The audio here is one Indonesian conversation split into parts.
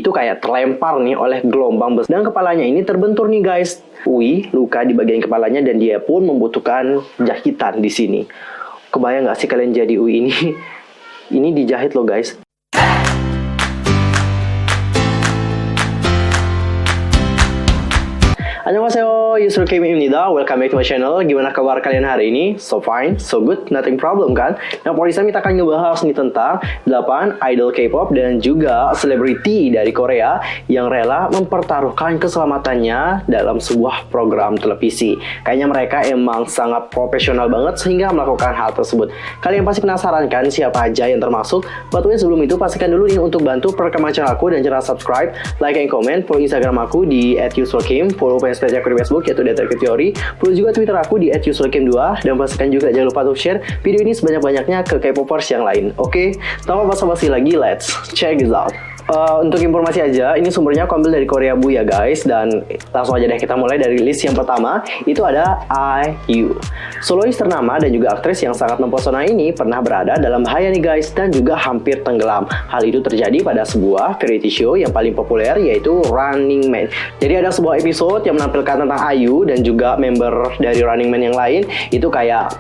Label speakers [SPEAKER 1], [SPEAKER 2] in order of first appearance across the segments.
[SPEAKER 1] itu kayak terlempar nih oleh gelombang besar dan kepalanya ini terbentur nih guys. Ui luka di bagian kepalanya dan dia pun membutuhkan jahitan di sini. Kebayang nggak sih kalian jadi Ui ini? Ini dijahit loh guys. Annyeonghaseyo, Yusuf Kimimnida. Welcome back to my channel. Gimana kabar kalian hari ini? So fine, so good, nothing problem kan? Nah, for this time kita akan ngebahas nih tentang 8 idol K-pop dan juga selebriti dari Korea yang rela mempertaruhkan keselamatannya dalam sebuah program televisi. Kayaknya mereka emang sangat profesional banget sehingga melakukan hal tersebut. Kalian pasti penasaran kan siapa aja yang termasuk? But sebelum itu pastikan dulu nih untuk bantu perkembangan channel aku dan jangan subscribe, like, and comment. Follow Instagram aku di @yusufkim, follow page aku di Facebook yaitu Data Teori, follow juga Twitter aku di @yusufkim2 dan pastikan juga jangan lupa untuk share video ini sebanyak-banyaknya ke K-popers yang lain. Oke, tanpa basa-basi lagi, let's check this out. Untuk informasi aja, ini sumbernya aku ambil dari Korea Bu ya guys. Dan langsung aja deh kita mulai dari list yang pertama. Itu ada IU. Solois ternama dan juga aktris yang sangat mempesona ini pernah berada dalam bahaya nih guys, dan juga hampir tenggelam. Hal itu terjadi pada sebuah variety show yang paling populer, yaitu Running Man. Jadi ada sebuah episode yang menampilkan tentang IU dan juga member dari Running Man yang lain. Itu kayak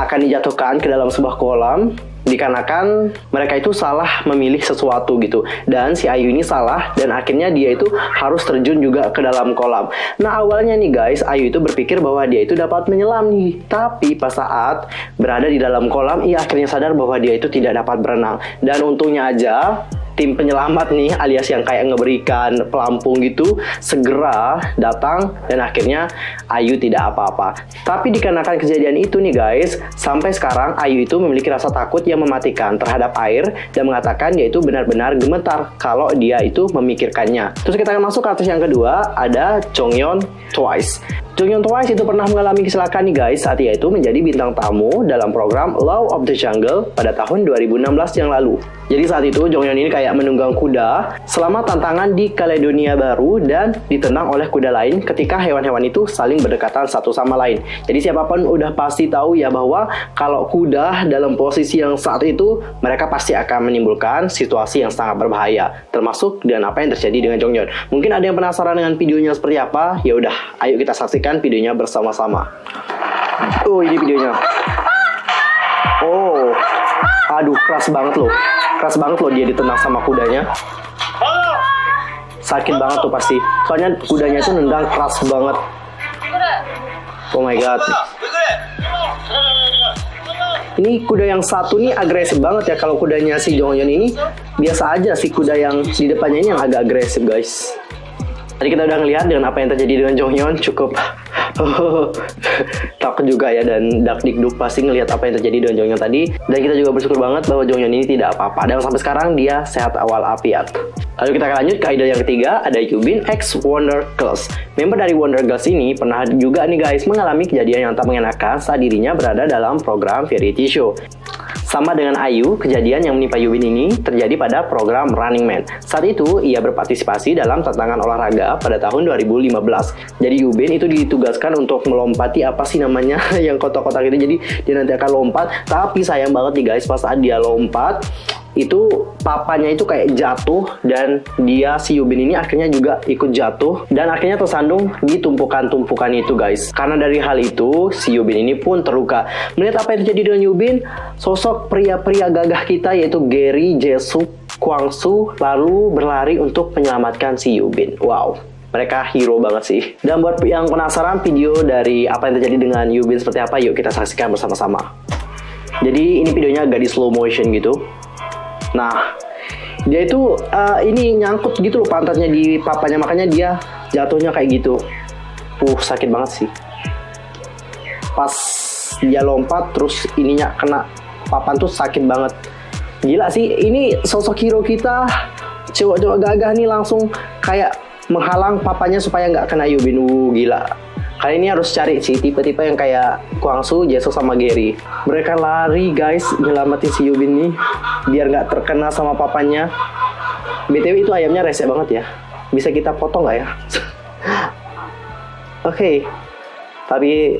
[SPEAKER 1] akan dijatuhkan ke dalam sebuah kolam dikarenakan mereka itu salah memilih sesuatu gitu, dan si Ayu ini salah dan akhirnya dia itu harus terjun juga ke dalam kolam. Nah awalnya nih guys, Ayu itu berpikir bahwa dia itu dapat menyelam nih, tapi pas saat berada di dalam kolam ia akhirnya sadar bahwa dia itu tidak dapat berenang. Dan untungnya aja tim penyelamat nih alias yang kayak ngeberikan pelampung gitu segera datang dan akhirnya Ayu tidak apa-apa. Tapi dikarenakan kejadian itu nih guys, sampai sekarang Ayu itu memiliki rasa takut yang mematikan terhadap air dan mengatakan dia itu benar-benar gemetar kalau dia itu memikirkannya. Terus kita akan masuk ke artis yang kedua, ada Jonghyun Twice. Jonghyun Twice itu pernah mengalami kecelakaan nih guys saat ia itu menjadi bintang tamu dalam program Law of the Jungle pada tahun 2016 yang lalu. Jadi saat itu Jonghyun ini kayak menunggang kuda selama tantangan di Caledonia Baru dan ditendang oleh kuda lain ketika hewan-hewan itu saling berdekatan satu sama lain. Jadi siapapun udah pasti tahu ya bahwa kalau kuda dalam posisi yang saat itu mereka pasti akan menimbulkan situasi yang sangat berbahaya, termasuk dengan apa yang terjadi dengan Jonghyun. Mungkin ada yang penasaran dengan videonya seperti apa? Ya udah, ayo kita saksikan videonya bersama-sama. Oh, ini videonya. Oh, aduh keras banget loh. Keras banget loh dia ditendang sama kudanya. Sakit banget tuh pasti. Soalnya kudanya itu nendang keras banget. Oh my god. Ini kuda yang satu nih agresif banget ya. Kalau kudanya si Jonghyun ini biasa aja, si kuda yang di depannya ini yang agak agresif guys. Tadi kita udah ngelihat dengan apa yang terjadi dengan Jonghyun, cukup takut juga ya, dan dakdikduk pasti ngelihat apa yang terjadi dengan Jonghyun tadi. Dan kita juga bersyukur banget bahwa Jonghyun ini tidak apa-apa dan sampai sekarang dia sehat walafiat. Lalu kita akan lanjut ke idol yang ketiga, ada Yubin X Wonder Girls. Member dari Wonder Girls ini pernah juga nih guys mengalami kejadian yang tak mengenakan saat dirinya berada dalam program variety show. Sama dengan Ayu, kejadian yang menimpa Yubin ini terjadi pada program Running Man. Saat itu, ia berpartisipasi dalam tantangan olahraga pada tahun 2015. Jadi Yubin itu ditugaskan untuk melompati apa sih namanya yang kotak-kotak itu. Jadi dia nanti akan lompat. Tapi sayang banget nih guys, pas saat dia lompat, itu papanya itu kayak jatuh dan dia si Yubin ini akhirnya juga ikut jatuh dan akhirnya tersandung di tumpukan-tumpukan itu guys. Karena dari hal itu si Yubin ini pun terluka. Melihat apa yang terjadi dengan Yubin, sosok pria-pria gagah kita yaitu Gary, Jisoo, Kwangsu lalu berlari untuk menyelamatkan si Yubin. Wow, mereka hero banget sih. Dan buat yang penasaran video dari apa yang terjadi dengan Yubin seperti apa, yuk kita saksikan bersama-sama. Jadi ini videonya agak di slow motion gitu. Nah, dia itu ini nyangkut gitu loh pantatnya di papanya, makanya dia jatuhnya kayak gitu. Sakit banget sih. Pas dia lompat terus ininya kena papan tuh sakit banget. Gila sih, ini sosok hero kita, cowok-cowok gagah nih langsung kayak menghalang papanya supaya nggak kena Yubin. Gila. Kali ini harus cari sih tipe-tipe yang kayak Kwangsu, Jisoo sama Gary. Mereka lari guys nyelamatin si Yubin nih biar nggak terkena sama papanya. BTW itu ayamnya rese banget ya. Bisa kita potong nggak ya? Oke. Tapi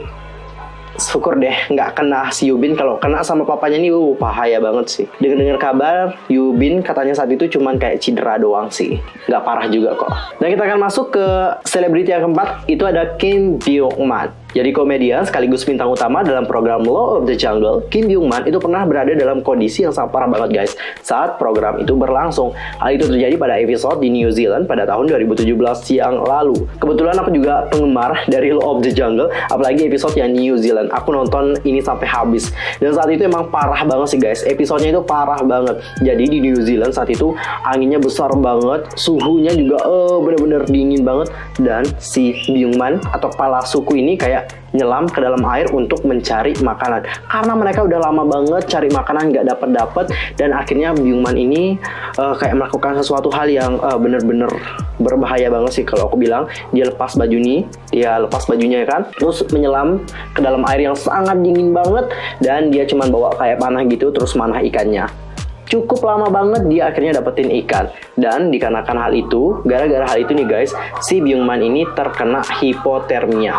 [SPEAKER 1] syukur deh nggak kena si Yubin. Kalau kena sama papanya nih, bahaya banget sih. Dengar kabar, Yubin katanya saat itu cuman kayak cedera doang sih, nggak parah juga kok. Dan kita akan masuk ke selebriti yang keempat, itu ada Kim Byung-man. Jadi komedian sekaligus bintang utama dalam program Law of the Jungle, Kim Byung-man itu pernah berada dalam kondisi yang sangat parah banget guys saat program itu berlangsung. Hal itu terjadi pada episode di New Zealand pada tahun 2017 yang lalu. Kebetulan aku juga penggemar dari Law of the Jungle, apalagi episode yang New Zealand. Aku nonton ini sampai habis. Dan saat itu emang parah banget sih guys. Episodenya itu parah banget. Jadi di New Zealand saat itu anginnya besar banget, suhunya juga bener-bener dingin banget. Dan si Byung-man atau kepala suku ini kayak nyelam ke dalam air untuk mencari makanan karena mereka udah lama banget cari makanan nggak dapet. Dan akhirnya Byung-man ini kayak melakukan sesuatu hal yang bener-bener berbahaya banget sih kalau aku bilang. Dia lepas bajunya ya kan, terus menyelam ke dalam air yang sangat dingin banget, dan dia cuman bawa kayak panah gitu, terus manah ikannya. Cukup lama banget dia akhirnya dapetin ikan. Dan dikarenakan hal itu, gara-gara hal itu nih guys, si Byung-man ini terkena hipotermia.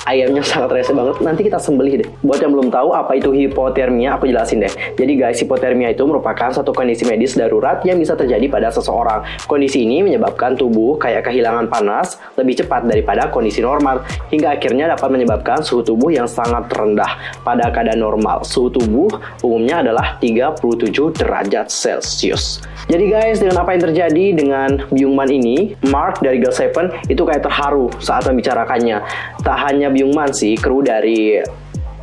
[SPEAKER 1] Ayamnya sangat rese banget, nanti kita sembelih deh. Buat yang belum tahu apa itu hipotermia, aku jelasin deh. Jadi guys, hipotermia itu merupakan satu kondisi medis darurat yang bisa terjadi pada seseorang. Kondisi ini menyebabkan tubuh kayak kehilangan panas lebih cepat daripada kondisi normal, hingga akhirnya dapat menyebabkan suhu tubuh yang sangat rendah. Pada keadaan normal, suhu tubuh umumnya adalah 37 derajat Celcius. Jadi guys, dengan apa yang terjadi dengan Byung-man ini, Mark dari GOT7 itu kayak terharu saat membicarakannya. Tak hanya Byung-man sih, kru dari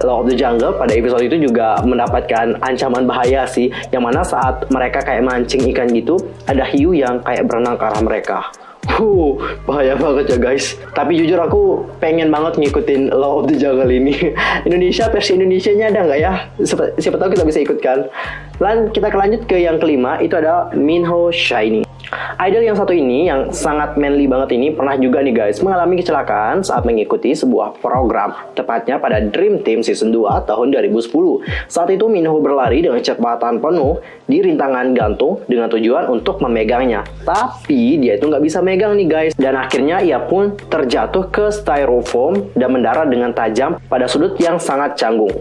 [SPEAKER 1] Law of the Jungle pada episode itu juga mendapatkan ancaman bahaya sih, yang mana saat mereka kayak mancing ikan gitu, ada hiu yang kayak berenang ke arah mereka. Bahaya banget ya guys. Tapi jujur aku pengen banget ngikutin Law of the Jungle ini. Versi Indonesianya ada nggak ya? Siapa tahu kita bisa ikut kan. Dan kita lanjut ke yang kelima, itu ada Minho Shiny. Idol yang satu ini, yang sangat manly banget ini, pernah juga nih guys mengalami kecelakaan saat mengikuti sebuah program, tepatnya pada Dream Team Season 2 tahun 2010. Saat itu Minho berlari dengan kecepatan penuh di rintangan gantung dengan tujuan untuk memegangnya. Tapi dia itu nggak bisa megang nih guys, dan akhirnya ia pun terjatuh ke styrofoam dan mendarat dengan tajam pada sudut yang sangat canggung.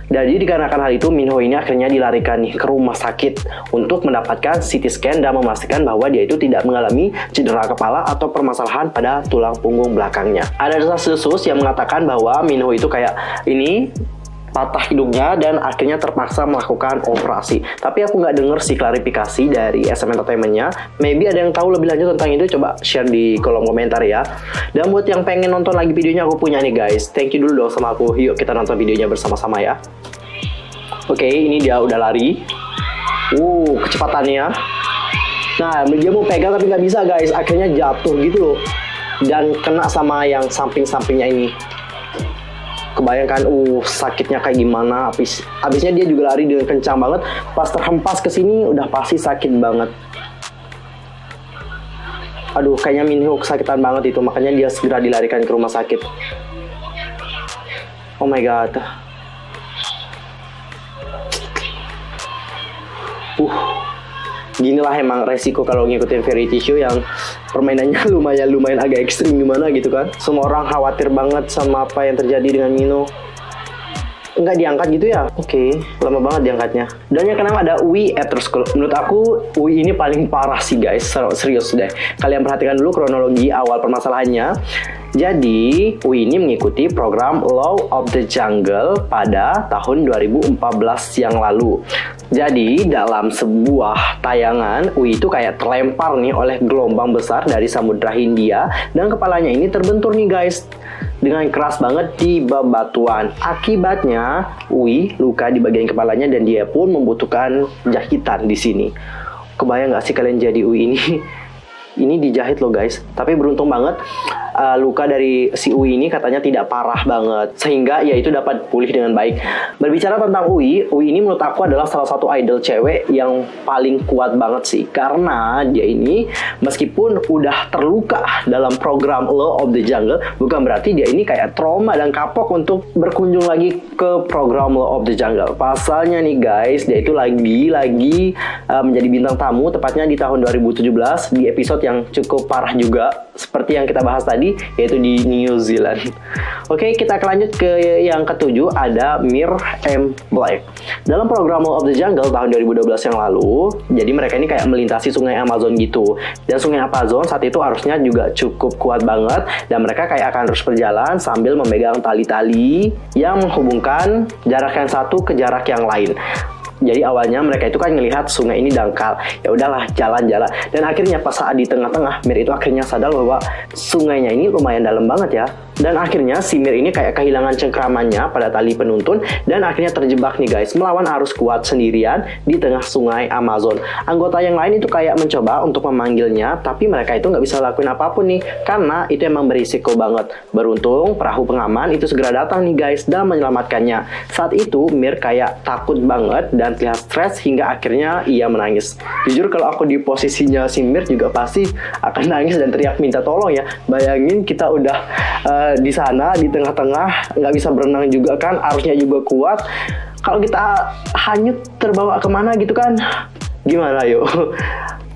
[SPEAKER 1] Jadi dikarenakan hal itu, Minho ini akhirnya dilarikan nih ke rumah sakit untuk mendapatkan CT scan dan memastikan bahwa dia itu tidak mengalami cedera kepala atau permasalahan pada tulang punggung belakangnya. Ada desas-desus yang mengatakan bahwa Minho itu kayak ini patah hidungnya dan akhirnya terpaksa melakukan operasi. Tapi aku nggak denger sih klarifikasi dari SM Entertainment-nya. Maybe ada yang tahu lebih lanjut tentang itu, coba share di kolom komentar ya. Dan buat yang pengen nonton lagi videonya, aku punya nih guys. Thank you dulu dong sama aku. Yuk kita nonton videonya bersama-sama ya. Oke, ini dia udah lari. Kecepatannya. Nah, dia mau pegang tapi nggak bisa guys. Akhirnya jatuh gitu loh. Dan kena sama yang samping-sampingnya ini. Kebayangkan, sakitnya kayak gimana. Abisnya dia juga lari dengan kencang banget. Pas terhempas ke sini udah pasti sakit banget. Aduh, kayaknya Minho kesakitan banget itu. Makanya dia segera dilarikan ke rumah sakit. Oh my god. Ginilah emang resiko kalau ngikutin variety show yang permainannya lumayan agak ekstrim gimana gitu kan. Semua orang khawatir banget sama apa yang terjadi dengan Minho. Nggak diangkat gitu ya? Oke, lama banget diangkatnya. Dan yang keenam ada Uwi Etruskul. Menurut aku Uwi ini paling parah sih guys, serius deh. Kalian perhatikan dulu kronologi awal permasalahannya. Jadi, Uwi ini mengikuti program Law of the Jungle pada tahun 2014 yang lalu. Jadi, dalam sebuah tayangan, Uwi itu kayak terlempar nih oleh gelombang besar dari Samudra Hindia, dan kepalanya ini terbentur nih guys, dengan keras banget di bebatuan. Akibatnya, Uwi luka di bagian kepalanya dan dia pun membutuhkan jahitan di sini. Kebayang nggak sih kalian jadi Uwi ini? Ini dijahit loh guys. Tapi beruntung banget luka dari si Uwi ini katanya tidak parah banget, sehingga ya itu dapat pulih dengan baik. Berbicara tentang Uwi ini menurut aku adalah salah satu idol cewek yang paling kuat banget sih. Karena dia ini meskipun udah terluka dalam program Law of the Jungle, bukan berarti dia ini kayak trauma dan kapok untuk berkunjung lagi ke program Law of the Jungle. Pasalnya nih guys, dia itu lagi menjadi bintang tamu, tepatnya di tahun 2017 di episode yang cukup parah juga, seperti yang kita bahas tadi, yaitu di New Zealand. Oke, kita akan lanjut ke yang ketujuh, ada Mir M. Black. Dalam program Law of the Jungle tahun 2012 yang lalu, jadi mereka ini kayak melintasi sungai Amazon gitu. Dan sungai Amazon saat itu arusnya juga cukup kuat banget, dan mereka kayak akan terus berjalan sambil memegang tali-tali yang menghubungkan jarak yang satu ke jarak yang lain. Jadi awalnya mereka itu kan ngelihat sungai ini dangkal, ya udahlah jalan-jalan. Dan akhirnya pas saat di tengah-tengah, Mir itu akhirnya sadar bahwa sungainya ini lumayan dalam banget ya. Dan akhirnya si Mir ini kayak kehilangan cengkramannya pada tali penuntun dan akhirnya terjebak nih guys, melawan arus kuat sendirian di tengah sungai Amazon. Anggota yang lain itu kayak mencoba untuk memanggilnya, tapi mereka itu nggak bisa lakuin apapun nih, karena itu emang berisiko banget. Beruntung perahu pengaman itu segera datang nih guys dan menyelamatkannya. Saat itu Mir kayak takut banget dan terlihat stres hingga akhirnya ia menangis. Jujur kalau aku di posisinya si Mir juga pasti akan nangis dan teriak minta tolong ya. Bayangin kita udah di sana di tengah-tengah, nggak bisa berenang juga kan, arusnya juga kuat. Kalau kita hanyut terbawa kemana gitu kan, gimana yuk?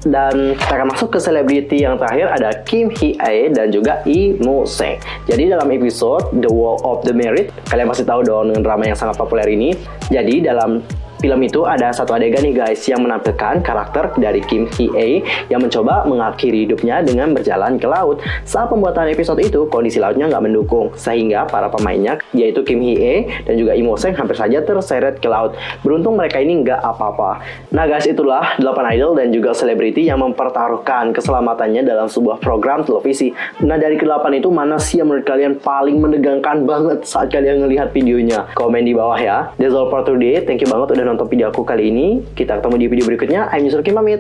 [SPEAKER 1] Dan kita akan masuk ke selebriti yang terakhir, ada Kim Hee-ae dan juga Lee Mo-seng. Jadi dalam episode The Wall of the Merit, kalian pasti tahu dong dengan drama yang sangat populer ini. Jadi dalam film itu ada satu adegan nih guys yang menampilkan karakter dari Kim Hee-ae yang mencoba mengakhiri hidupnya dengan berjalan ke laut. Saat pembuatan episode itu, kondisi lautnya nggak mendukung, sehingga para pemainnya, yaitu Kim Hee-ae dan juga Lee Mo-seng, hampir saja terseret ke laut. Beruntung mereka ini nggak apa-apa. Nah guys, itulah 8 idol dan juga selebriti yang mempertaruhkan keselamatannya dalam sebuah program televisi. Nah dari ke-8 itu, mana sih yang menurut kalian paling menegangkan banget saat kalian ngelihat videonya? Komen di bawah ya. That's all for today. Thank you banget udah nonton video aku kali ini. Kita ketemu di video berikutnya. I'm Yusuf Kim pamit.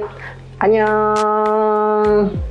[SPEAKER 1] Annyeong.